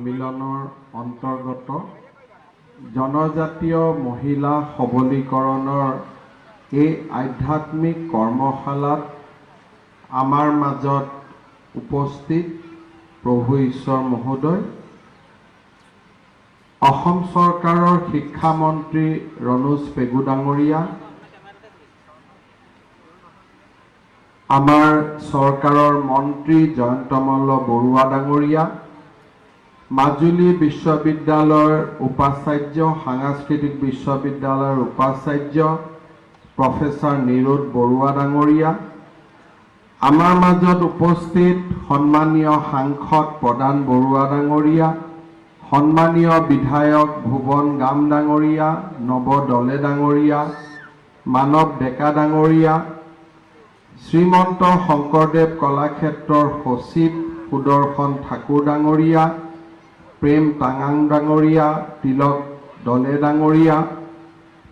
সন্মিলনৰ অন্তৰ্গত জনজাতীয় মহিলা সবলীকৰণৰ এই আধ্যাত্মিক কৰ্মশালাত আমাৰ মাজত উপস্থিত প্ৰভু ঈশ্বৰ মহোদয়, অসম চৰকাৰৰ শিক্ষামন্ত্ৰী ৰণোজ পেগু ডাঙৰীয়া, আমাৰ চৰকাৰৰ মন্ত্ৰী জয়ন্তমল্ল বৰুৱা ডাঙৰীয়া, মাজুলী বিশ্ববিদ্যালয়ৰ উপাচাৰ্য, সাংস্কৃতিক বিশ্ববিদ্যালয়ৰ উপাচাৰ্য প্ৰফেসৰ নিৰোধ বৰুৱা ডাঙৰীয়া, আমাৰ মাজত উপস্থিত সন্মানীয় সাংসদ প্ৰদান বৰুৱা ডাঙৰীয়া, সন্মানীয় বিধায়ক ভুৱন গাম ডাঙৰীয়া, নৱ দলে ডাঙৰীয়া, মানৱ ডেকা ডাঙৰীয়া, শ্ৰীমন্ত শংকৰদেৱ কলাক্ষেত্ৰৰ সচিব সুদৰ্শন ঠাকুৰ ডাঙৰীয়া, প্ৰেম টাঙাং ডাঙৰীয়া, তিলক দলে ডাঙৰীয়া,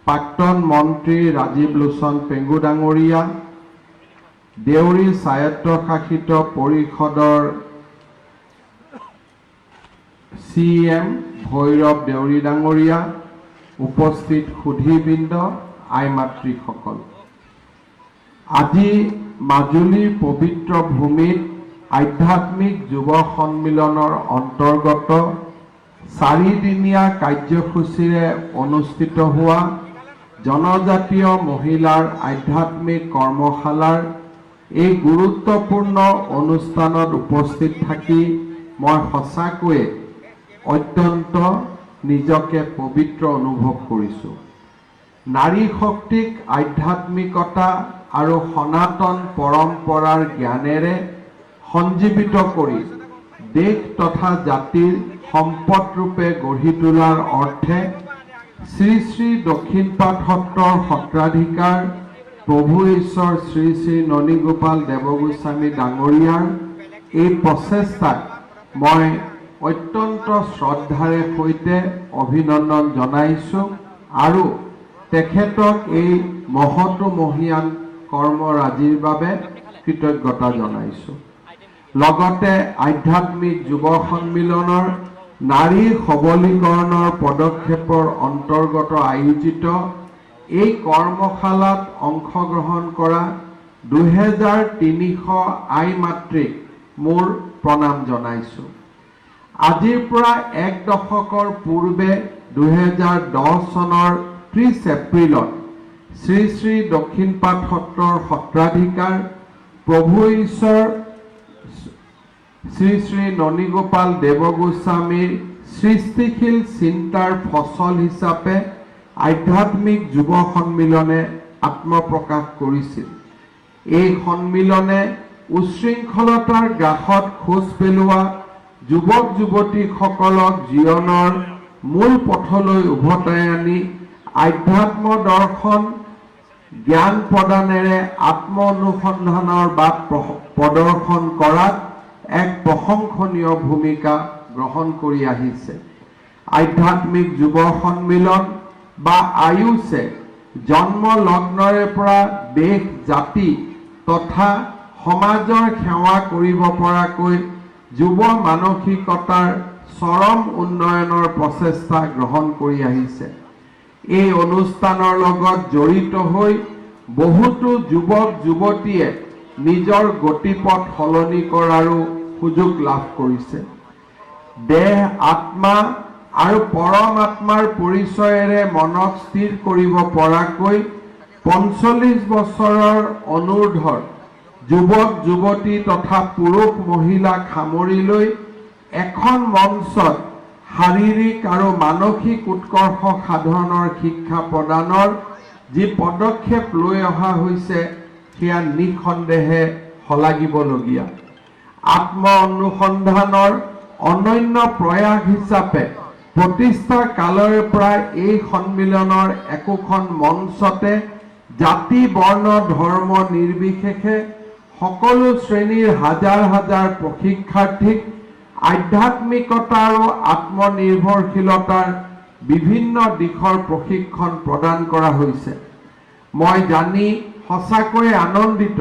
প্ৰাক্তন মন্ত্ৰী ৰাজীৱ লোচন পেগু ডাঙৰীয়া, দেউৰী স্বায়ত্তশাসিত পৰিষদৰ CM ভৈৰৱ দেউৰী ডাঙৰীয়া, উপস্থিত সুধীবৃন্দ, আই মাতৃসকল, আজি মাজুলীৰ পবিত্ৰ ভূমিত আধ্যাত্মিক যুৱ সন্মিলনৰ অন্তৰ্গত 4দিনীয়া কাৰ্যসূচীৰে অনুষ্ঠিত হোৱা জনজাতীয় মহিলাৰ আধ্যাত্মিক কৰ্মশালাৰ এই গুৰুত্বপূৰ্ণ অনুষ্ঠানত উপস্থিত থাকি মই সঁচাকৈয়ে অত্যন্ত নিজকে পবিত্ৰ অনুভৱ কৰিছোঁ। নাৰী শক্তিক আধ্যাত্মিকতা আৰু সনাতন পৰম্পৰাৰ জ্ঞানেৰে সঞ্জীৱিত কৰি দেশ তথা জাতিৰ সম্পদ ৰূপে গঢ়ি তোলাৰ অৰ্থে শ্ৰী শ্ৰী দক্ষিণপাট সত্ৰৰ সত্ৰাধিকাৰ প্ৰভু ঈশ্বৰ শ্ৰী শ্ৰী ননীগোপাল দেৱগোস্বামী ডাঙৰীয়াৰ এই প্ৰচেষ্টাক মই অত্যন্ত শ্ৰদ্ধাৰে সৈতে অভিনন্দন জনাইছোঁ আৰু তেখেতক এই মহতো মহীয়ান কৰ্মৰাজিৰ বাবে কৃতজ্ঞতা জনাইছোঁ। লগতে আধ্যাত্মিক যুৱ সন্মিলনৰ নাৰী সবলীকৰণৰ পদক্ষেপৰ অন্তৰ্গত আয়োজিত এই কৰ্মশালাত অংশগ্ৰহণ কৰা 2300 আই মাতৃক মোৰ প্ৰণাম জনাইছোঁ। আজিৰ পৰা এক দশকৰ পূৰ্বে 2010 চনৰ 30 এপ্ৰিলত শ্ৰী শ্ৰী দক্ষিণপাট সত্ৰৰ সত্ৰাধিকাৰ প্ৰভু ঈশ্বৰ শ্ৰী শ্ৰী ননীগোপাল দেৱগোস্বামীৰ সৃষ্টিশীল চিন্তাৰ ফচল হিচাপে আধ্যাত্মিক যুৱ সন্মিলনে আত্মপ্ৰকাশ কৰিছিল। এই সন্মিলনে উশৃংখলতাৰ গ্ৰাসত খোজ পেলোৱা যুৱক যুৱতীসকলক জীৱনৰ মূল পথলৈ উভতাই আনি আধ্যাত্ম দৰ্শন জ্ঞান প্ৰদানেৰে আত্ম অনুসন্ধানৰ বাট প্ৰদৰ্শন কৰাত এক প্ৰশংসনীয় ভূমিকা গ্ৰহণ কৰি আহিছে। আধ্যাত্মিক যুৱ সন্মিলন বা আয়ুষে জন্ম লগ্নৰে পৰা দেশ জাতি তথা সমাজৰ সেৱা কৰিব পৰাকৈ যুৱ মানসিকতাৰ চৰম উন্নয়নৰ প্ৰচেষ্টা গ্ৰহণ কৰি আহিছে। এই অনুষ্ঠানৰ লগত জড়িত হৈ বহুতো যুৱক যুৱতীয়ে নিজৰ গতিপথ সলনি কৰাৰো সুযোগ লাভ কৰিছে। দেহ আত্মা আৰু পৰমাত্মাৰ পৰিচয়েৰে মনক স্থিৰ কৰিব পৰাকৈ 45 বছৰৰ অনুৰ্ধৰ যুৱক যুৱতী তথা পুৰুষ মহিলাক সামৰি লৈ এখন মঞ্চত শাৰীৰিক আৰু মানসিক উৎকৰ্ষ সাধনৰ শিক্ষা প্ৰদানৰ যি পদক্ষেপ লৈ অহা হৈছে সেয়া নিঃসন্দেহে শলাগিবলগীয়া। আত্ম অনুসন্ধানৰ অনন্য প্ৰয়াস হিচাপে প্ৰতিষ্ঠা কালৰে পৰা এই সন্মিলনৰ একোখন মঞ্চতে জাতি বৰ্ণ ধৰ্ম নিৰ্বিশেষে সকলো শ্ৰেণীৰ হাজাৰ হাজাৰ প্ৰশিক্ষাৰ্থীক আধ্যাত্মিকতা আৰু আত্মনিৰ্ভৰশীলতাৰ বিভিন্ন দিশৰ প্ৰশিক্ষণ প্ৰদান কৰা হৈছে। মই জানি সঁচাকৈয়ে আনন্দিত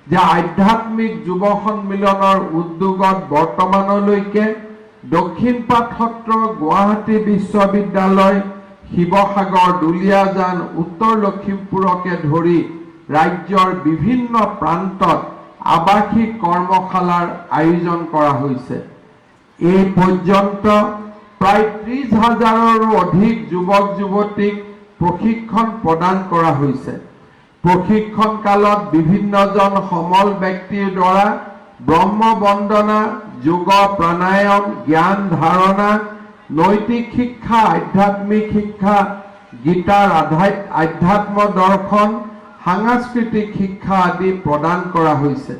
যে আধ্যাত্মিক যুৱ সন্মিলনৰ উদ্যোগত বৰ্তমানলৈকে দক্ষিণপাট সত্ৰ, গুৱাহাটী বিশ্ববিদ্যালয়, শিৱসাগৰ, দুলীয়াজান, উত্তৰ লখিমপুৰকে ধৰি ৰাজ্যৰ বিভিন্ন প্ৰান্তত আৱাসিক কৰ্মশালাৰ আয়োজন কৰা হৈছে। এই পৰ্যন্ত প্ৰায় 30,000ৰো অধিক যুৱক যুৱতীক প্ৰশিক্ষণ প্ৰদান কৰা হৈছে। প্ৰশিক্ষণ কালত বিভিন্নজন সমল ব্যক্তিৰ দ্বাৰা ব্ৰহ্ম বন্দনা, যোগ, প্ৰাণায়াম, জ্ঞান ধাৰণা, নৈতিক শিক্ষা, আধ্যাত্মিক শিক্ষা, গীতাৰ আধ্যাত্ম দৰ্শন, সাংস্কৃতিক শিক্ষা আদি প্ৰদান কৰা হৈছে।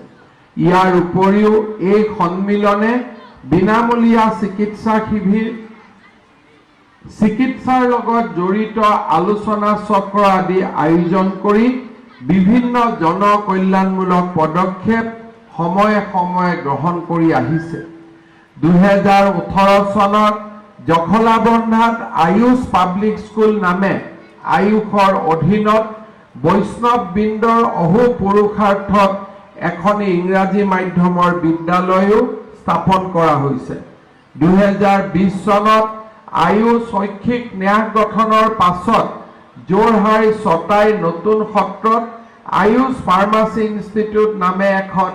ইয়াৰ উপৰিও এই সন্মিলনে বিনামূলীয়া চিকিৎসা শিবিৰ, চিকিৎসাৰ লগত জড়িত আলোচনা চক্ৰ আদি আয়োজন কৰি বিভিন্ন জনকল্যাণমূলক পদক্ষেপ সময়ে সময়ে গ্ৰহণ কৰি আহিছে। 2018 চনত জখলাবন্ধাত আয়ুষ পাব্লিক স্কুল নামে আয়ুষৰ অধীনত বৈষ্ণৱ বৃন্দৰ অহো পুৰুষাৰ্থত এখনি ইংৰাজী মাধ্যমৰ বিদ্যালয়ো স্থাপন কৰা হৈছে। 2020 চনত আয়ুষ শৈক্ষিক ন্যাস গঠনৰ পাছত যোৰহাট ছটাই নতুন সত্ৰত আয়ুষ ফাৰ্মাচী ইনষ্টিটিউট নামে এখন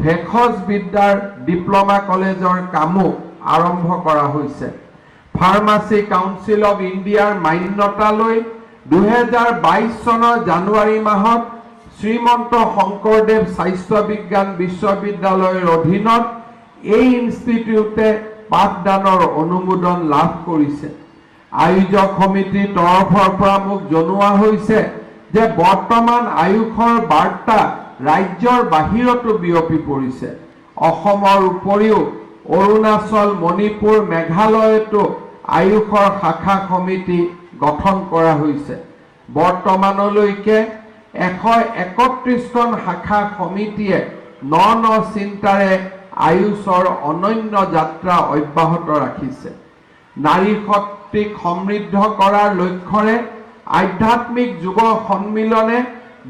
ভেষজ বিদ্যাৰ ডিপ্ল'মা কলেজৰ কামো আৰম্ভ কৰা হৈছে। ফাৰ্মাচী কাউন্সিল অৱ ইণ্ডিয়াৰ মান্যতা লৈ 2022 চনৰ জানুৱাৰী মাহত শ্ৰীমন্ত শংকৰদেৱ স্বাস্থ্য বিজ্ঞান বিশ্ববিদ্যালয়ৰ অধীনত এই ইনষ্টিটিউটে পাঠদানৰ অনুমোদন লাভ কৰিছে। আয়োজক সমিতিৰ তৰফৰ পৰা মোক জনোৱা হৈছে যে বৰ্তমান আয়ুষৰ বাৰ্তা ৰাজ্যৰ বাহিৰতো বিয়পি পৰিছে। অসমৰ উপৰিও অৰুণাচল, মণিপুৰ, মেঘালয়তো আয়ুষৰ শাখা সমিতি গঠন কৰা হৈছে। বৰ্তমানলৈকে 131খন শাখা সমিতিয়ে ন চিন্তাৰে আয়ুষৰ অনন্য যাত্ৰা অব্যাহত ৰাখিছে। নাৰী শক্তিক সমৃদ্ধ কৰাৰ লক্ষ্যৰে আধ্যাত্মিক যুৱ সন্মিলনে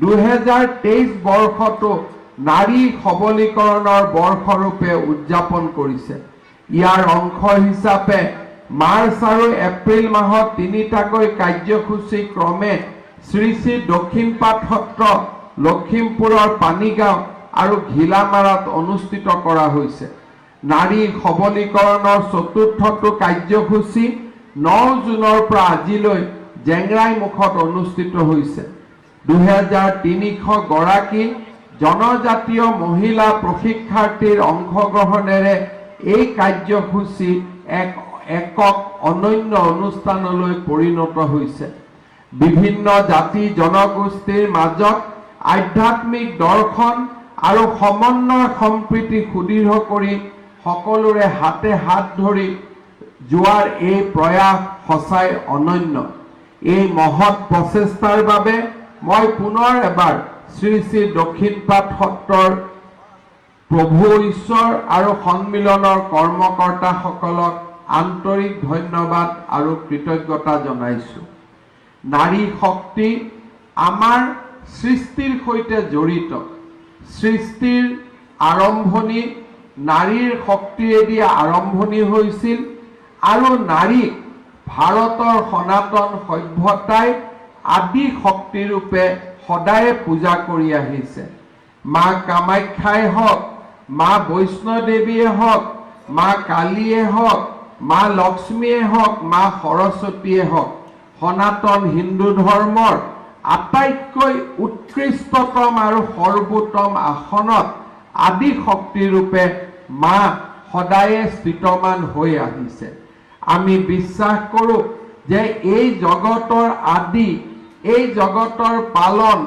2023 বৰ্ষটো নাৰী সবলীকৰণৰ বৰ্ষৰূপে উদযাপন কৰিছে। ইয়াৰ অংশ হিচাপে মাৰ্চ আৰু এপ্ৰিল মাহত 3টাকৈ কাৰ্যসূচী ক্ৰমে শ্ৰী শ্ৰী দক্ষিণপাট সত্ৰ, লখিমপুৰৰ পানীগাঁও আৰু ঘিলামাৰাত অনুষ্ঠিত কৰা হৈছে। নাৰী সবলীকৰণৰ চতুৰ্থটো কাৰ্যসূচী 9 জুনৰ পৰা আজিলৈ জেংৰাইমুখত অনুষ্ঠিত হৈছে। 2300 গৰাকী জনজাতীয় মহিলা প্ৰশিক্ষাৰ্থীৰ অংশগ্ৰহণেৰে এই কাৰ্যসূচী একক অনন্য অনুষ্ঠানলৈ পৰিণত হৈছে। বিভিন্ন জাতি জনগোষ্ঠীৰ মাজত আধ্যাত্মিক দৰ্শন আৰু সমন্বয় সম্প্ৰীতি সুদৃঢ় কৰি সকলোৰে হাতে হাত ধৰি যোৱাৰ এই প্ৰয়াস সঁচাই অনন্য। এই মহৎ প্ৰচেষ্টাৰ বাবে মই পুনৰ এবাৰ শ্ৰী শ্ৰী দক্ষিণপাট সত্ৰৰ প্ৰভু ঈশ্বৰ আৰু সন্মিলনৰ কৰ্মকৰ্তাসকলক আন্তৰিক ধন্যবাদ আৰু কৃতজ্ঞতা জনাইছো। নাৰী শক্তি আমাৰ সৃষ্টিৰ সৈতে জড়িত। সৃষ্টিৰ আৰম্ভণি নাৰীৰ শক্তিয়েদি আৰম্ভণি হৈছিল আৰু নাৰীক ভাৰতৰ সনাতন সভ্যতাই আদি শক্তিৰূপে সদায় পূজা কৰি আহিছে। মা কামাখ্যাই হওক, মা বৈষ্ণদেৱীয়ে হওক, মা কালীয়ে হওক, মা লক্ষ্মীয়ে হওক, মা সৰস্বতীয়ে হওক, সনাতন হিন্দু ধৰ্মৰ আটাইতকৈ উৎকৃষ্টতম আৰু সৰ্বোত্তম আসনত আদি শক্তিৰূপে মা সদায়ে স্থিতমান হৈ আহিছে। আমি বিশ্বাস কৰোঁ যে এই জগতৰ আদি, এই জগতৰ পালন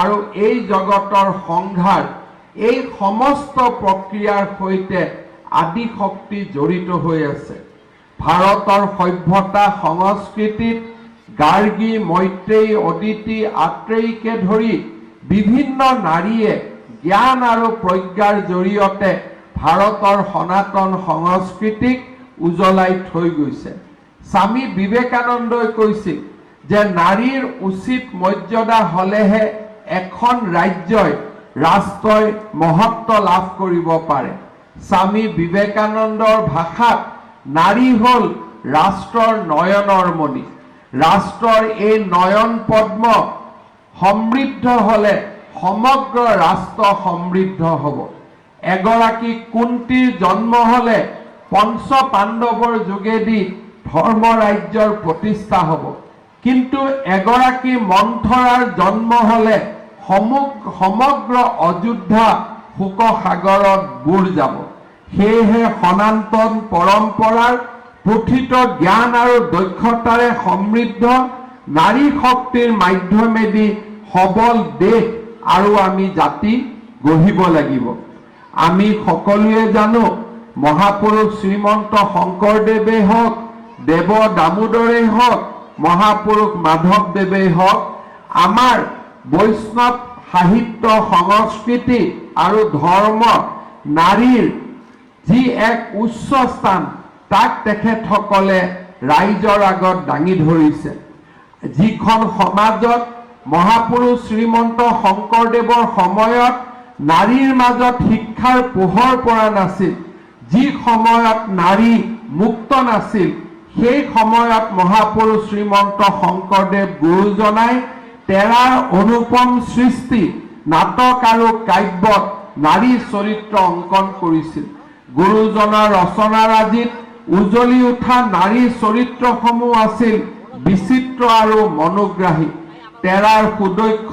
আৰু এই জগতৰ সংঘাৰ, এই সমস্ত প্ৰক্ৰিয়াৰ সৈতে আদি শক্তি জড়িত হৈ আছে। ভাৰতৰ সভ্যতা সংস্কৃতিত গাৰ্গী, মৈত্ৰেয়ী, অদিতি, আত্ৰেয়ীকে ধৰি বিভিন্ন নাৰীয়ে জ্ঞান আৰু প্ৰজ্ঞাৰ জৰিয়তে ভাৰতৰ সনাতন সংস্কৃতিক উজ্বলাই থৈ গৈছে। স্বামী বিবেকানন্দই কৈছিল যে নাৰীৰ উচিত মৰ্যাদা হলেহে এখন ৰাজ্যই, ৰাষ্ট্ৰই মহত্ব লাভ কৰিব পাৰে। স্বামী বিবেকানন্দৰ ভাষাত নাৰী হল ৰাষ্ট্ৰৰ নয়নৰ মণি। ৰাষ্ট্ৰৰ এই নয়ন পদ্ম সমৃদ্ধ হলে সমগ্ৰ ৰাষ্ট্ৰ সমৃদ্ধ হ'ব। এগৰাকী কুন্তীৰ জন্ম হলে পঞ্চ পাণ্ডৱৰ যোগেদি ধৰ্ম ৰাজ্যৰ প্ৰতিষ্ঠা হ'ব, কিন্তু এগৰাকী মন্থৰাৰ জন্ম হলে সমগ্ৰ অযোধ্যা শোকসাগৰত বুৰ যাব। সেয়েহে সনাতন পৰম্পৰাৰ প্ৰথিত জ্ঞান আৰু দক্ষতাৰে সমৃদ্ধ নাৰী শক্তিৰ মাধ্যমেদি সবল দেশ আৰু আমি জাতি গঢ়িব লাগিব। আমি সকলোৱে জানো মহাপুৰুষ শ্ৰীমন্ত শংকৰদেৱে হওক, দেৱ দামোদৰেই হওক, মহাপুৰুষ মাধৱদেৱেই হওক, আমাৰ বৈষ্ণৱ সাহিত্য সংস্কৃতি আৰু ধৰ্ম নাৰীৰ যি এক উচ্চ স্থান তাক তেখেতসকলে ৰাইজৰ আগত দাঙি ধৰিছে। যিখন সমাজত মহাপুৰুষ শ্ৰীমন্ত শংকৰদেৱৰ সময়ত নাৰীৰ মাজত শিক্ষাৰ পোহৰ পৰা নাছিল, যি সময়ত নাৰী মুক্ত নাছিল, সেই সময়ত মহাপুৰুষ শ্ৰীমন্ত শংকৰদেৱ গুৰুজনাই তেৰাৰ অনুপম সৃষ্টি নাটক আৰু কাব্যত নাৰী চৰিত্ৰ অংকন কৰিছিল। গুৰুজনাৰ ৰচনাৰাজিত উজলি উঠা নাৰী চৰিত্ৰসমূহ আছিল বিচিত্ৰ আৰু মনোগ্ৰাহী। তেৰাৰ সুদক্ষ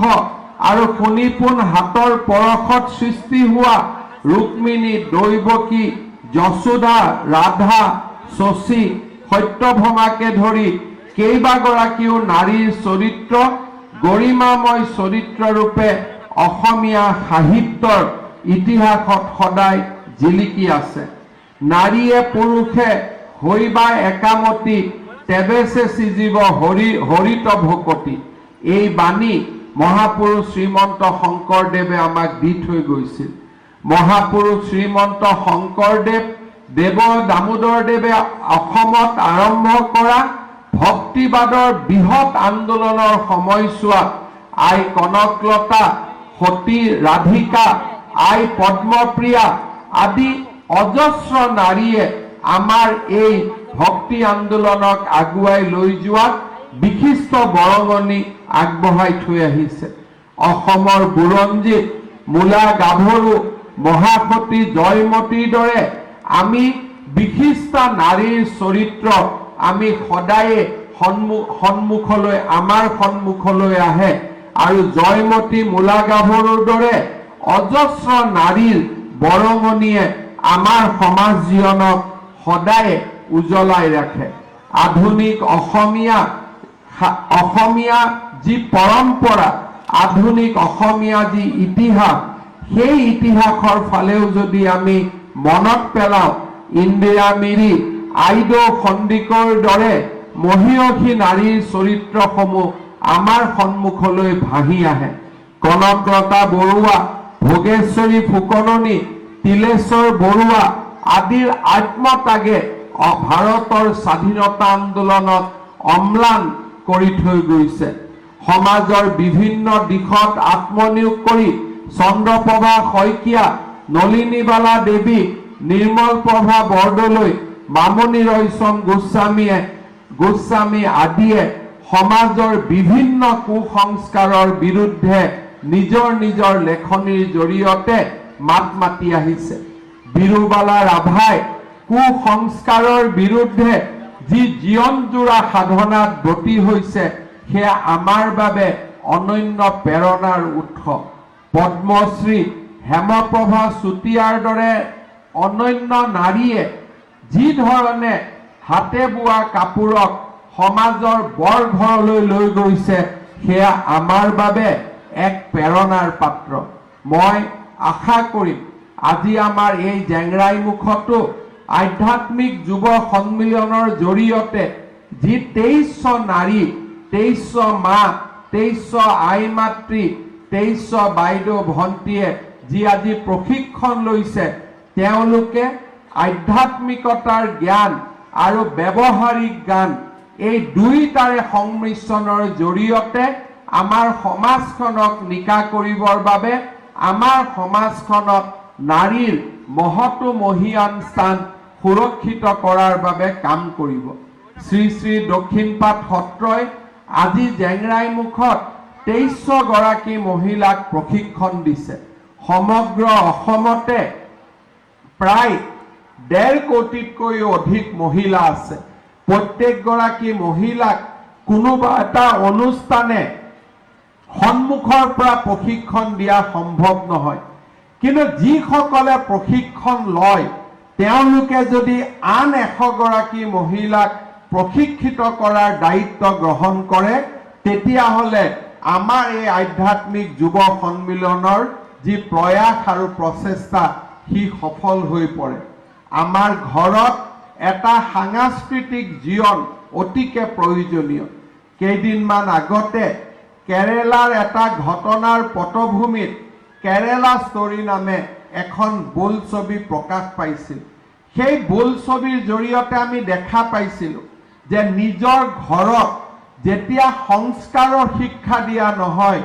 আৰু সুনিপুণ হাতৰ পৰশত সৃষ্টি হোৱা ৰুক্মিণী, দৈৱকী, যশোদা, ৰাধা, শশী, সত্যভামাকে ধৰি কেইবাগৰাকীও নাৰীৰ চৰিত্ৰ গৰিমাময় চৰিত্ৰৰূপে অসমীয়া সাহিত্যৰ ইতিহাসত সদায় জিলিকি আছে। নাৰীয়ে পুৰুষে হৈবা একামতি, তেবেছে সিজিব হৰিত ভকতি। এই বাণী মহাপুৰুষ শ্ৰীমন্ত শংকৰদেৱে আমাক দি থৈ গৈছিল। মহাপুৰুষ শ্ৰীমন্ত শংকৰদেৱ, দেৱ দামোদৰদেৱে অসমত আৰম্ভ কৰা ভক্তিবাদৰ বৃহৎ আন্দোলনৰ সময়ছোৱাত আই কনকলতা, সতী ৰাধিকা, আই পদ্মপ্ৰিয়া আদি অজস্ৰ নাৰীয়ে আমাৰ এই ভক্তি আন্দোলনক আগুৱাই লৈ যোৱাত বিশিষ্ট বৰঙণি আগবঢ়াই থৈ আহিছে। অসমৰ বুৰঞ্জীত মূলা গাভৰু, মহাসতী জয়মতীৰ দৰে আমি বিশিষ্ট নাৰীৰ চৰিত্ৰ আমি সদায়ে আমাৰ সন্মুখলৈ আহে আৰু জয়মতী, মূলা গাভৰুৰ দৰে অজস্ৰ নাৰীৰ বৰঙণিয়ে আমাৰ সমাজ জীৱনক সদায় উজ্বলাই ৰাখে। আধুনিক অসমীয়া যি পৰম্পৰা, আধুনিক অসমীয়া যি ইতিহাস, সেই ইতিহাসৰ ফালেও যদি আমি মনত পেলাওঁ, ইন্দিৰা মিৰি, আইদেউ সন্দিকৰ দৰে মহিয়সী নাৰীৰ চৰিত্ৰসমূহ আমাৰ সন্মুখলৈ ভাহি আহে। কনকলতা বৰুৱা, ভোগেশ্বৰী ফুকননী, তিলেশ্বৰ বৰুৱা আদিৰ আত্মত্যাগে ভাৰতৰ স্বাধীনতা আন্দোলনত অম্লান কৰি থৈ গৈছে। সমাজৰ বিভিন্ন দিশত আত্মনিয়োগ কৰি চন্দ্ৰপ্ৰভা শইকীয়া, নলিনীবালা দেৱী, নিৰ্মল প্ৰভা বৰদলৈ, মামণি ৰয়চম গোস্বামী আদিয়ে সমাজৰ বিভিন্ন কুসংস্কাৰৰ বিৰুদ্ধে নিজৰ নিজৰ লেখনিৰ জৰিয়তে মাত মাতি আহিছে। বিৰুবালা ৰাভাই কুসংস্কাৰৰ বিৰুদ্ধে যি জীৱনজোৰা সাধনাত ব্ৰতী হৈছে, সেয়া আমাৰ বাবে অনন্য প্ৰেৰণাৰ উৎস। পদ্মশ্ৰী হেমপ্ৰভা চুতীয়াৰ দৰে অনন্য নাৰীয়ে যি ধৰণে হাতে বোৱা কাপোৰক সমাজৰ বৰ ঘৰলৈ লৈ গৈছে, সেয়া আমাৰ বাবে এক প্ৰেৰণাৰ পাত্ৰ। মই আশা কৰিম আজি আমাৰ এই জেংৰাই মুখতো আধ্যাত্মিক যুৱ সন্মিলনৰ জৰিয়তে যি 2300 নাৰী, 2300 মা, 2300 আই মাতৃ, 2300 বাইদেউ ভণ্টিয়ে যি আজি প্ৰশিক্ষণ লৈছে, তেওঁলোকে আধ্যাত্মিকতাৰ জ্ঞান আৰু ব্যৱহাৰিক জ্ঞান এই দুইটাৰে সংমিশ্ৰণৰ জৰিয়তে আমাৰ সমাজখনক নিকা কৰিবৰ বাবে, আমাৰ সমাজখনত নাৰীৰ মহতো মহিয়ান স্থান সুৰক্ষিত কৰাৰ বাবে কাম কৰিব। শ্ৰী শ্ৰী দক্ষিণপাট সত্ৰই আজি জেংৰাইমুখত 2300 গৰাকী মহিলাক প্ৰশিক্ষণ দিছে। সমগ্ৰ অসমতে প্ৰায় 1.5 কোটিতকৈও অধিক মহিলা আছে। প্ৰত্যেকগৰাকী মহিলাক কোনোবা এটা অনুষ্ঠানে সন্মুখৰ পৰা প্ৰশিক্ষণ দিয়া সম্ভৱ নহয়, কিন্তু যিসকলে প্ৰশিক্ষণ লয় তেওঁলোকে যদি আন 100 গৰাকী মহিলাক প্ৰশিক্ষিত কৰাৰ দায়িত্ব গ্ৰহণ কৰে তেতিয়াহ'লে আমাৰ এই আধ্যাত্মিক যুৱ সন্মিলনৰ যি প্ৰয়াস আৰু প্ৰচেষ্টা সি সফল হৈ পৰে। আমাৰ ঘৰত এটা সাংস্কৃতিক জীৱন অতিকে প্ৰয়োজনীয়। কেইদিনমান আগতে কেৰেলাৰ এটা ঘটনাৰ পটভূমিত কেৰেলা ষ্টৰী নামে এখন বোলছবি প্ৰকাশ পাইছিল। সেই বোলছবিৰ জৰিয়তে আমি দেখা পাইছিলোঁ যে নিজৰ ঘৰত যেতিয়া সংস্কাৰৰ শিক্ষা দিয়া নহয়,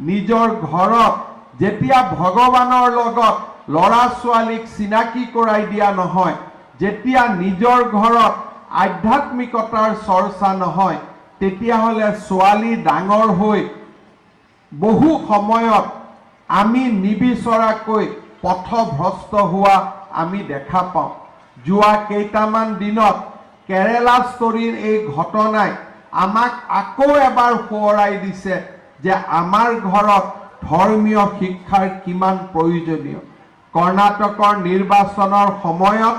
নিজৰ ঘৰত যেতিয়া ভগৱানৰ লগত ল'ৰা ছোৱালীক চিনাকি কৰাই দিয়া নহয়, যেতিয়া নিজৰ ঘৰত আধ্যাত্মিকতাৰ চৰ্চা নহয়, তেতিয়াহ'লে ছোৱালী ডাঙৰ হৈ বহু সময়ত আমি নিবিচৰাকৈ পথভ্ৰষ্ট হোৱা আমি দেখা পাওঁ। যোৱা কেইটামান দিনত কেৰেলা ষ্টৰীৰ এই ঘটনাই আমাক আকৌ এবাৰ সোঁৱৰাই দিছে যে আমাৰ ঘৰত ধৰ্মীয় শিক্ষাৰ কিমান প্ৰয়োজনীয়। কৰ্ণাটকৰ নিৰ্বাচনৰ সময়ত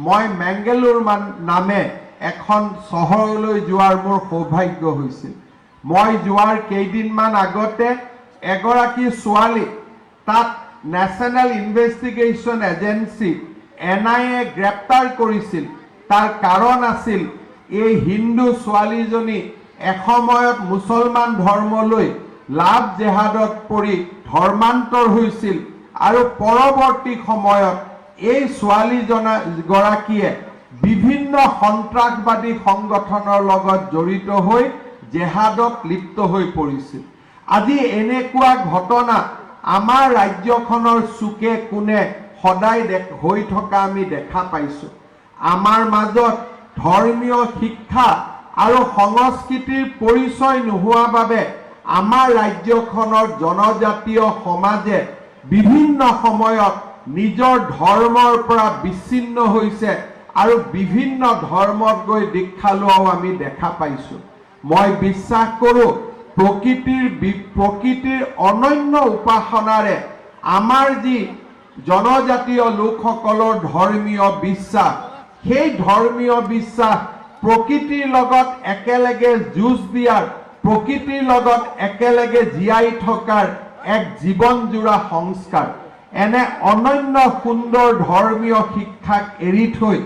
মই মেংগালুৰু নামে এখন চহৰলৈ যোৱাৰ মোৰ সৌভাগ্য হৈছিল। মই যোৱাৰ কেইদিনমান আগতে এগৰাকী ছোৱালী তাত নেশ্যনেল ইনভেষ্টিগেশ্যন এজেন্সি NIA গ্ৰেপ্তাৰ কৰিছিল। তাৰ কাৰণ আছিল এই হিন্দু ছোৱালীজনী এসময়ত মুছলমান ধৰ্মলৈ লাভ জেহাদত পৰি ধৰ্মান্তৰ হৈছিল আৰু পৰৱৰ্তী সময়ত এই ছোৱালীগৰাকীয়ে বিভিন্ন সন্ত্ৰাসবাদী সংগঠনৰ লগত জড়িত হৈ জেহাদত লিপ্ত হৈ পৰিছিল। আজি এনেকুৱা ঘটনা আমাৰ ৰাজ্যখনৰ চুকে কোণে সদায় হৈ থকা আমি দেখা পাইছোঁ। আমাৰ মাজত ধৰ্মীয় শিক্ষা আৰু সংস্কৃতিৰ পৰিচয় নোহোৱা বাবে আমাৰ ৰাজ্যখনৰ জনজাতীয় সমাজে বিভিন্ন সময়ত নিজৰ ধৰ্মৰ পৰা বিচ্ছিন্ন হৈছে আৰু বিভিন্ন ধৰ্মত গৈ দীক্ষা লোৱাও আমি দেখা পাইছোঁ। মই বিশ্বাস কৰোঁ প্ৰকৃতিৰ অনন্য উপাসনাৰে আমাৰ যি জনজাতীয় লোকসকলৰ ধৰ্মীয় বিশ্বাস, সেই ধৰ্মীয় বিশ্বাস প্ৰকৃতিৰ লগত একেলগে যুঁজ দিয়াৰ, প্ৰকৃতিৰ লগত একেলগে জীয়াই থকাৰ এক জীৱনজোৰা সংস্কাৰ। এনে অনন্য সুন্দৰ ধৰ্মীয় শিক্ষাক এৰি থৈ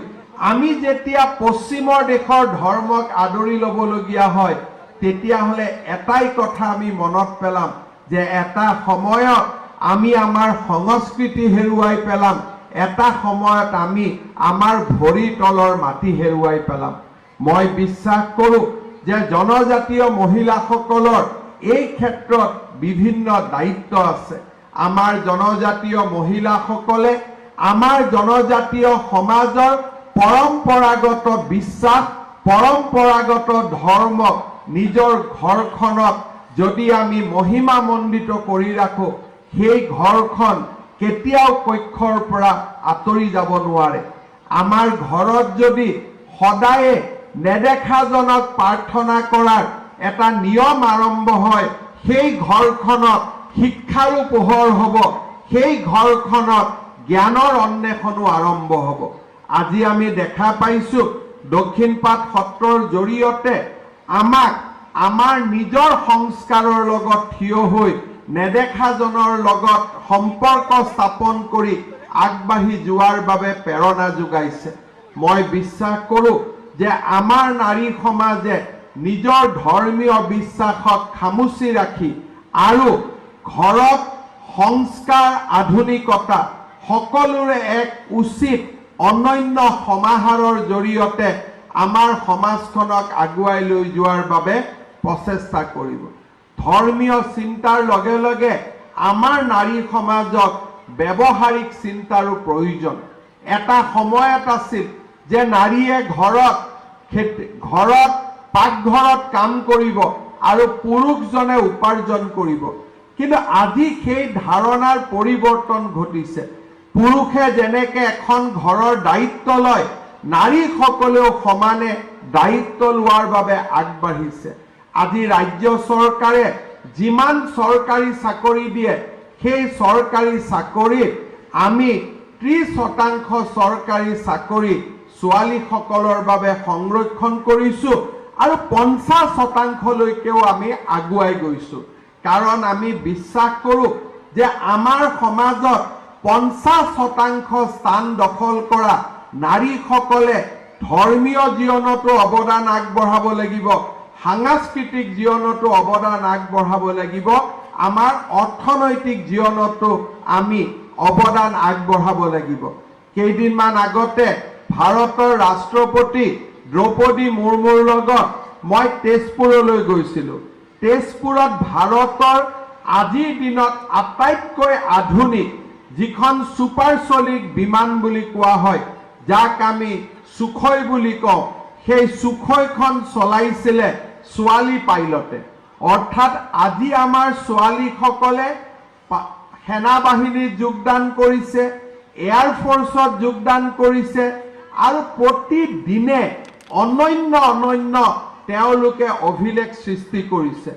আমি যেতিয়া পশ্চিমৰ দেশৰ ধৰ্মক আদৰি ল'বলগীয়া হয় তেতিয়াহ'লে এটাই কথা আমি মনত পেলাম যে এটা সময়ত আমি আমাৰ সংস্কৃতি হেৰুৱাই পেলাম, এটা সময়ত আমি আমাৰ ভৰিৰ তলৰ মাটি হেৰুৱাই পেলাম। মই বিশ্বাস কৰোঁ যে জনজাতীয় মহিলাসকলৰ এই ক্ষেত্ৰত বিভিন্ন দায়িত্ব আছে। আমাৰ জনজাতীয় মহিলাসকলে আমাৰ জনজাতীয় সমাজৰ পৰম্পৰাগত বিশ্বাস, পৰম্পৰাগত ধৰ্মক নিজৰ ঘৰখনত যদি আমি মহিমামণ্ডিত কৰি ৰাখোঁ, সেই ঘৰখন কেতিয়াও কক্ষৰ পৰা আঁতৰি যাব নোৱাৰে। আমাৰ ঘৰত যদি সদায়ে নেদেখাজনক প্ৰাৰ্থনা কৰাৰ এটা নিয়ম আৰম্ভ হয়, সেই ঘৰখনত শিক্ষাৰো পোহৰ হ'ব, সেই ঘৰখনত জ্ঞানৰ অন্বেষণো আৰম্ভ হ'ব। আজি আমি দেখা পাইছোঁ দক্ষিণপাট সত্ৰৰ জৰিয়তে আমাক আমাৰ নিজৰ সংস্কাৰৰ লগত থিয় হৈ নেদেখাজনৰ লগত সম্পৰ্ক স্থাপন কৰি আগবাঢ়ি যোৱাৰ বাবে প্ৰেৰণা যোগাইছে। মই বিশ্বাস কৰোঁ যে আমাৰ নাৰী সমাজে নিজৰ ধৰ্মীয় বিশ্বাসক খামুচি ৰাখি আৰু ঘৰত সংস্কাৰ, আধুনিকতা সকলোৰে এক উচিত অনন্য সমাহাৰৰ জৰিয়তে আমাৰ সমাজখনক আগুৱাই লৈ যোৱাৰ বাবে প্ৰচেষ্টা কৰিব। ধৰ্মীয় চিন্তাৰ লগে লগে আমাৰ নাৰী সমাজক ব্যৱহাৰিক চিন্তাৰো প্ৰয়োজন। এটা সময়ত আছিল যে নাৰীয়ে ঘৰত পাকঘৰত কাম কৰিব আৰু পুৰুষজনে উপাৰ্জন কৰিব। কিন্তু আজি সেই ধাৰণাৰ পৰিৱৰ্তন ঘটিছে। পুৰুষে যেনেকে এখন ঘৰৰ দায়িত্ব লয়, নাৰীসকলেও সমানে দায়িত্ব লোৱাৰ বাবে আগবাঢ়িছে। আজি ৰাজ্য চৰকাৰে যিমান চৰকাৰী চাকৰি দিয়ে, সেই চৰকাৰী চাকৰিত আমি 30% চৰকাৰী চাকৰি ছোৱালীসকলৰ বাবে সংৰক্ষণ কৰিছো আৰু 50%লৈকেও আমি আগুৱাই গৈছো। কাৰণ আমি বিশ্বাস কৰোঁ যে আমাৰ সমাজত 50% স্থান দখল কৰা নাৰীসকলে ধৰ্মীয় জীৱনতো অৱদান আগবঢ়াব লাগিব, সাংস্কৃতিক জীৱনতো অৱদান আগবঢ়াব লাগিব, আমাৰ অৰ্থনৈতিক জীৱনতো আমি অৱদান আগবঢ়াব লাগিব। কেইদিনমান আগতে ভাৰতৰ ৰাষ্ট্ৰপতি দ্ৰৌপদী মুৰ্মুৰ লগত মই তেজপুৰলৈ গৈছিলোঁ। তেজপুৰত ভাৰতৰ আজিৰ দিনত আটাইতকৈ আধুনিক যিখন ছুপাৰছনিক বিমান বুলি কোৱা হয়, যাক আমি সুখয় বুলি কওঁ, সেই সুখয়খন চলাইছিলে ছোৱালী পাইলটে। অৰ্থাৎ আজি আমাৰ ছোৱালীসকলে সেনা বাহিনীত যোগদান কৰিছে, এয়াৰ ফ'ৰ্চত যোগদান কৰিছে আৰু প্ৰতিদিনে অনন্য তেওঁলোকে অভিলেখ সৃষ্টি কৰিছে।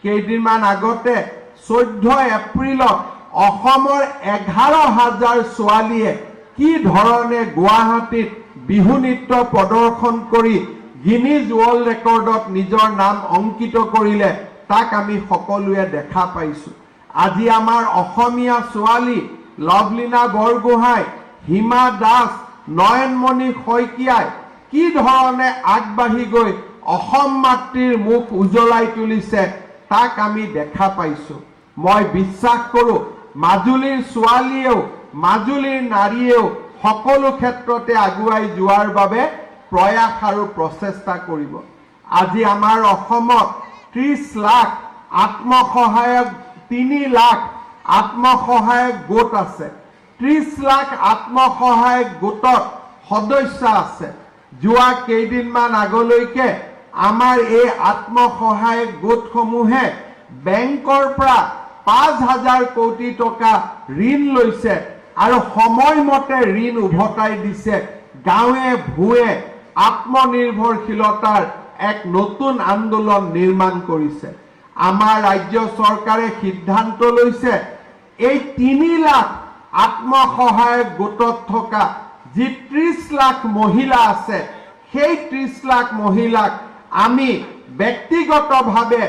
কেইদিনমান আগতে 14 এপ্ৰিলত অসমৰ 11,000 ছোৱালীয়ে কি ধৰণে গুৱাহাটীত বিহু নৃত্য প্ৰদৰ্শন কৰি গিনিজ ৱৰ্ল্ড ৰেকৰ্ডত নিজৰ নাম অংকিত কৰিলে, তাক আমি সকলোৱে দেখা পাইছো। আজি আমাৰ অসমীয়া ছোৱালী লভলীনা বৰগোহাঁই, হিমা দাস, নয়নমণি শইকীয়াই কি ধৰণে আগবাঢ়ি গৈ অসম মাতৃৰ মুখ উজ্বলাই তুলিছে, তাক আমি দেখা পাইছো। মই বিশ্বাস কৰোঁ মাজুলীৰ ছোৱালীয়েও, মাজুলীৰ নাৰীয়েও সকলো ক্ষেত্ৰতে আগুৱাই যোৱাৰ বাবে প্ৰয়াস আৰু প্ৰচেষ্টা কৰিব। আজি আমাৰ অসমত 30 লাখ আত্মসহায়ক 3 লাখ আত্মসহায়ক গোট আছে। 30 লাখ আত্মসহায়ক গোটত সদস্য আছে। যোৱা কেইদিনমান আগলৈকে আমাৰ এই আত্মসহায়ক গোটসমূহে বেংকৰ পৰা 5,000 কোটি টকা ঋণ লৈছে আৰু সময়মতে ঋণ উভতাই দিছে। গাঁৱে ভূঞে আত্মনিৰ্ভৰশীলতাৰ এক নতুন আন্দোলন নিৰ্মাণ কৰিছে। আমাৰ ৰাজ্য চৰকাৰে সিদ্ধান্ত লৈছে এই 3 লাখ আত্মসহায়ক গোটত থকা যি 30 লাখ মহিলা আছে, সেই 30 লাখ মহিলাক আমি ব্যক্তিগতভাৱে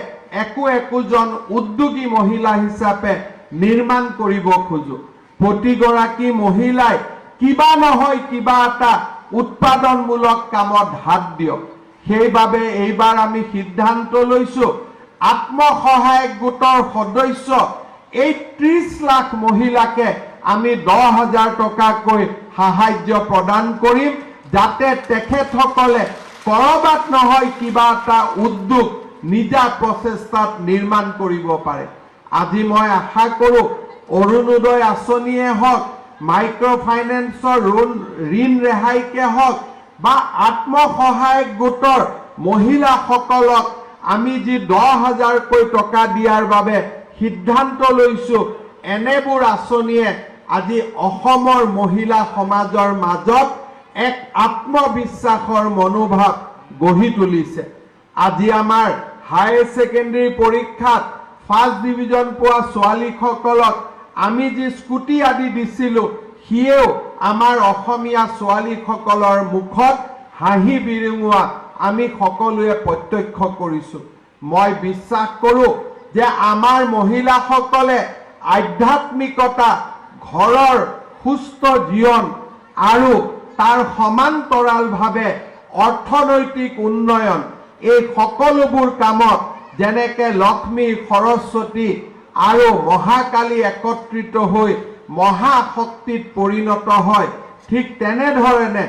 একোজন উদ্যোগী মহিলা হিচাপে নিৰ্মাণ কৰিব খোজো। প্ৰতিগৰাকী মহিলাই কিবা নহয় কিবা এটা উৎপাদনমূলক কামত হাত দিয়ক। সেইবাবে এইবাৰ আমি সিদ্ধান্ত লৈছো আত্মসহায়ক গোটৰ সদস্য এই 30 লাখ মহিলাকে আমি 10,000 টকাকৈ সাহায্য প্ৰদান কৰিম, যাতে তেখেতসকলে কৰবাত নহয় কিবা এটা উদ্যোগ নিজা প্ৰচেষ্টাত নিৰ্মাণ কৰিব পাৰে। আজি মই আশা কৰোঁ অৰুণোদয় আঁচনিয়ে হওক, মাইক্ৰ' ফাইনেন্সৰ ঋণ ৰেহাইকে হওক বা আত্মসহায়ক গোটৰ মহিলাসকলক আমি যি 10,000কৈ টকা দিয়াৰ বাবে সিদ্ধান্ত লৈছো, এনেবোৰ আঁচনিয়ে আজি অসমৰ মহিলা সমাজৰ মাজত এক আত্মবিশ্বাসৰ মনোভাৱ গঢ়ি তুলিছে। আজি আমাৰ হায়াৰ ছেকেণ্ডেৰী পৰীক্ষাত ফাৰ্ষ্ট ডিভিজন পোৱা ছোৱালীসকলক আমি যি স্কুটি আদি দিছিলোঁ, সিয়েও আমাৰ অসমীয়া ছোৱালীসকলৰ মুখত হাঁহি বিৰিঙোৱা আমি সকলোৱে প্ৰত্যক্ষ কৰিছোঁ। মই বিশ্বাস কৰোঁ যে আমাৰ মহিলাসকলে আধ্যাত্মিকতা, ঘৰৰ সুস্থ জীৱন আৰু তাৰ সমান্তৰালভাৱে অৰ্থনৈতিক উন্নয়ন, এই সকলোবোৰ কামত যেনেকে লক্ষ্মী, সৰস্বতী আৰু মহাকালী একত্ৰিত হৈ মহাশক্তিত পৰিণত হয়, ঠিক তেনেধৰণে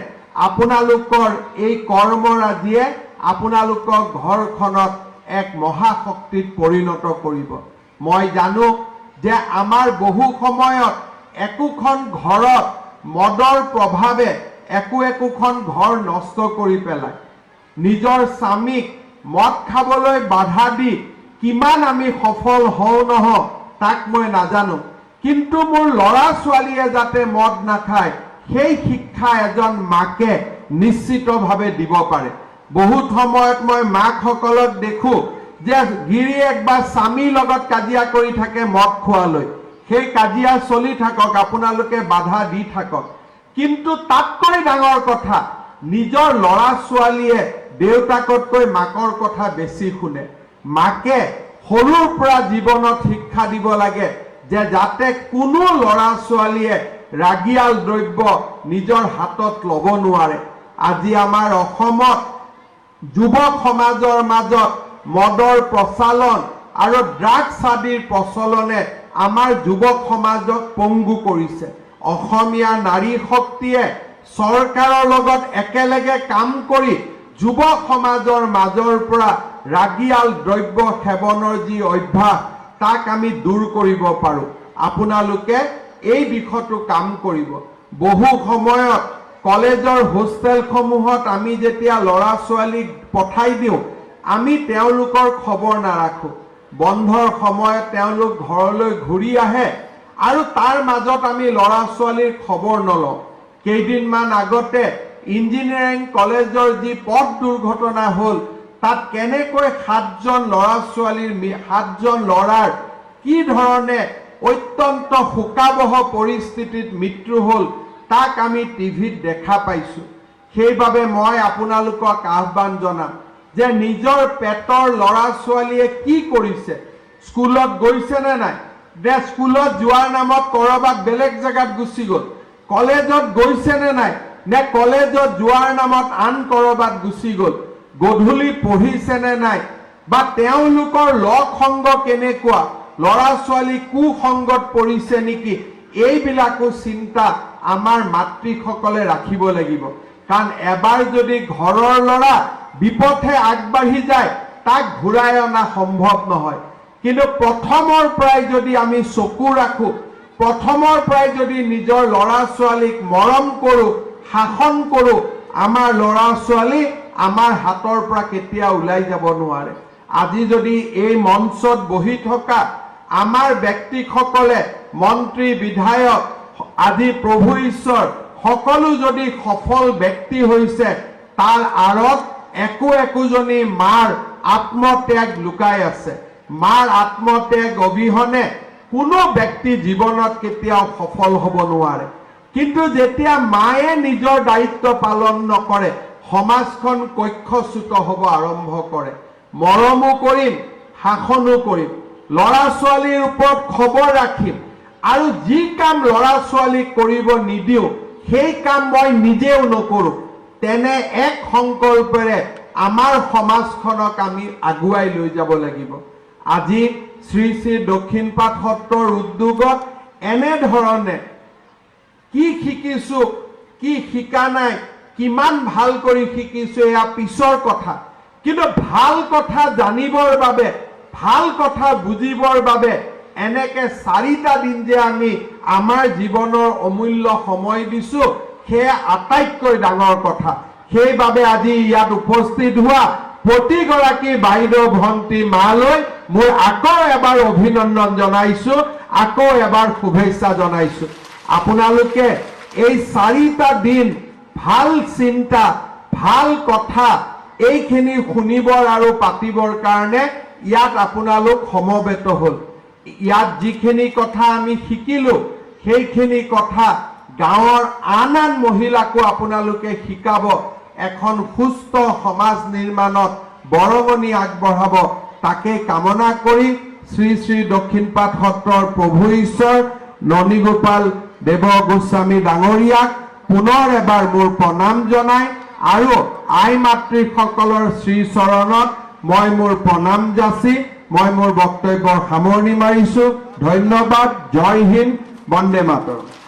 আপোনালোকৰ এই কৰ্মৰাজিয়ে আপোনালোকৰ ঘৰখনত এক মহাশক্তিত পৰিণত কৰিব। মই জানো যে আমাৰ বহু সময়ত একোখন ঘৰত মদৰ প্ৰভাৱে একোখন ঘৰ নষ্ট কৰি পেলায় নিজৰ স্বামীক মদ খাবলৈ বাধা দি কিমান আমি সফল হওঁ নহওঁ তাক মই নাজানো কিন্তু মোৰ ল'ৰা ছোৱালীয়ে যাতে মদ নাখায় সেই শিক্ষা এজন মাকে নিশ্চিতভাৱে দিব পাৰে বহুত সময়ত মই মাকসকলক দেখো যে গিৰিয়েক বা স্বামীৰ লগত কাজিয়া কৰি থাকে মদ খোৱালৈ সেই কাজিয়া চলি থাকক আপোনালোকে বাধা দি থাকক কিন্তু তাতকৈ ডাঙৰ কথা নিজৰ ল'ৰা ছোৱালীয়ে দেউতাকতকৈ মাকৰ কথা বেছি শুনে মাকে সৰুৰ পৰা জীৱনত শিক্ষা দিব লাগে যে যাতে কোনো ল'ৰা ছোৱালীয়ে ৰাগিয়াল দ্ৰব্য নিজৰ হাতত ল'ব নোৱাৰে আজি আমাৰ অসমত যুৱক সমাজৰ মাজত মদৰ প্ৰচলন আৰু ড্ৰাগছ আদিৰ প্ৰচলনে আমাৰ যুৱক সমাজক পংগু কৰিছে অসমীয়া নাৰী শক্তিয়ে চৰকাৰৰ লগত একেলগে কাম কৰি যুৱক সমাজৰ মাজৰ পৰা ৰাগিয়াল দ্ৰব্য সেৱনৰ যি অভ্যাস তাক আমি দূৰ কৰিব পাৰোঁ আপোনালোকে এই বিষয়টো কাম কৰিব বহু সময়ত কলেজৰ হোষ্টেলসমূহত আমি যেতিয়া ল'ৰা ছোৱালীক পঠাই দিওঁ আমি তেওঁলোকৰ খবৰ নাৰাখো বন্ধৰ সময়ত তেওঁলোক ঘৰলৈ ঘূৰি আহে আৰু তাৰ মাজত আমি ল'ৰা ছোৱালীৰ খবৰ নলওঁ কেইদিনমান আগতে ইঞ্জিনিয়াৰিং কলেজৰ যি পথ দুৰ্ঘটনা হ'ল তাত কেনেকৈ 7জন ল'ৰা ছোৱালীৰ 7জন ল'ৰাৰ কি ধৰণে অত্যন্ত শোকাবহ পৰিস্থিতিত মৃত্যু হ'ল তাক আমি টিভিত দেখা পাইছোঁ সেইবাবে মই আপোনালোকক আহ্বান জনাম যে নিজৰ পেটৰ ল'ৰা ছোৱালীয়ে কি কৰিছে স্কুলত গৈছে নে নাই যে স্কুলত যোৱাৰ নামত কৰবাত বেলেগ জেগাত গুচি গ'ল কলেজত গৈছে নে নাই নে কলেজত যোৱাৰ নামত আন কৰবাত গুচি গ'ল গধূলি পঢ়িছে নে নাই বা তেওঁলোকৰ লগ সংগ কেনেকুৱা ল'ৰা ছোৱালী কুসংগত পৰিছে নেকি এইবিলাকো চিন্তা আমাৰ মাতৃসকলে ৰাখিব লাগিব কাৰণ এবাৰ যদি ঘৰৰ ল'ৰা বিপথে আগবাঢ়ি যায় তাক ঘূৰাই অনা সম্ভৱ নহয় কিন্তু প্ৰথমৰ পৰাই যদি আমি চকু ৰাখো প্ৰথমৰ পৰাই যদি নিজৰ ল'ৰা ছোৱালীক মৰম কৰোঁ শাসন কৰোঁ আমাৰ ল'ৰা ছোৱালী আমাৰ হাতৰ পৰা কেতিয়া ওলাই যাব নোৱাৰে আজি যদি এই মঞ্চত বহি থকা আমাৰ ব্যক্তিসকলে মন্ত্ৰী বিধায়ক আদি প্ৰভু ঈশ্বৰ সকলো যদি সফল ব্যক্তি হৈছে তাৰ আঁৰত একোজনী মাৰ আত্মত্যাগ লুকাই আছে মাৰ আত্মত্যাগ অবিহনে কোনো ব্যক্তি জীৱনত কেতিয়াও সফল হ'ব নোৱাৰে কিন্তু যেতিয়া মায়ে নিজৰ দায়িত্ব পালন নকৰে সমাজখন কক্ষচ্যুত হ'ব আৰম্ভ কৰে মৰমো কৰিম শাসনো কৰিম ল'ৰা ছোৱালীৰ ওপৰত খবৰ ৰাখিম আৰু যি কাম ল'ৰা ছোৱালীক কৰিব নিদিওঁ সেই কাম মই নিজেও নকৰোঁ তেনে এক সংকল্পৰে আমাৰ সমাজখনক আমি আগুৱাই লৈ যাব লাগিব আজি শ্ৰী শ্ৰী দক্ষিণপাট সত্ৰৰ উদ্যোগত এনেধৰণে কি শিকিছোঁ কি শিকা নাই কিমান ভাল কৰি শিকিছোঁ এয়া পিছৰ কথা কিন্তু ভাল কথা জানিবৰ বাবে ভাল কথা বুজিবৰ বাবে এনেকে 4টা দিন যে আমি আমাৰ জীৱনৰ অমূল্য সময় দিছোঁ সেয়া আটাইতকৈ ডাঙৰ কথা সেইবাবে আজি ইয়াত উপস্থিত হোৱা প্ৰতিগৰাকী বাইদেউ ভণ্টি মালৈ মই আকৌ এবাৰ অভিনন্দন জনাইছোঁ আকৌ এবাৰ শুভেচ্ছা জনাইছোঁ আপোনালোকে এই 4টা দিন ভাল চিন্তা ভাল কথা এইখিনি শুনিবৰ আৰু পাতিবৰ কাৰণে ইয়াত আপোনালোক সমবেত হ'ল ইয়াত যিখিনি কথা আমি শিকিলোঁ সেইখিনি কথা গাঁৱৰ আন মহিলাকো আপোনালোকে শিকাব এখন সুস্থ সমাজ নিৰ্মাণত বৰঙণি আগবঢ়াব তাকে কামনা কৰি শ্ৰী শ্ৰী দক্ষিণপাট সত্ৰৰ প্ৰভু ঈশ্বৰ ননীগোপাল দেৱ গোস্বামী ডাঙৰীয়াক পুনৰ এবাৰ মোৰ প্ৰণাম জনাই আৰু আই মাতৃসকলৰ শ্ৰী চৰণত মই মোৰ প্ৰণাম যাচি মই মোৰ বক্তব্যৰ সামৰণি মাৰিছোঁ ধন্যবাদ জয় হিন্দ বন্দে মাতৰম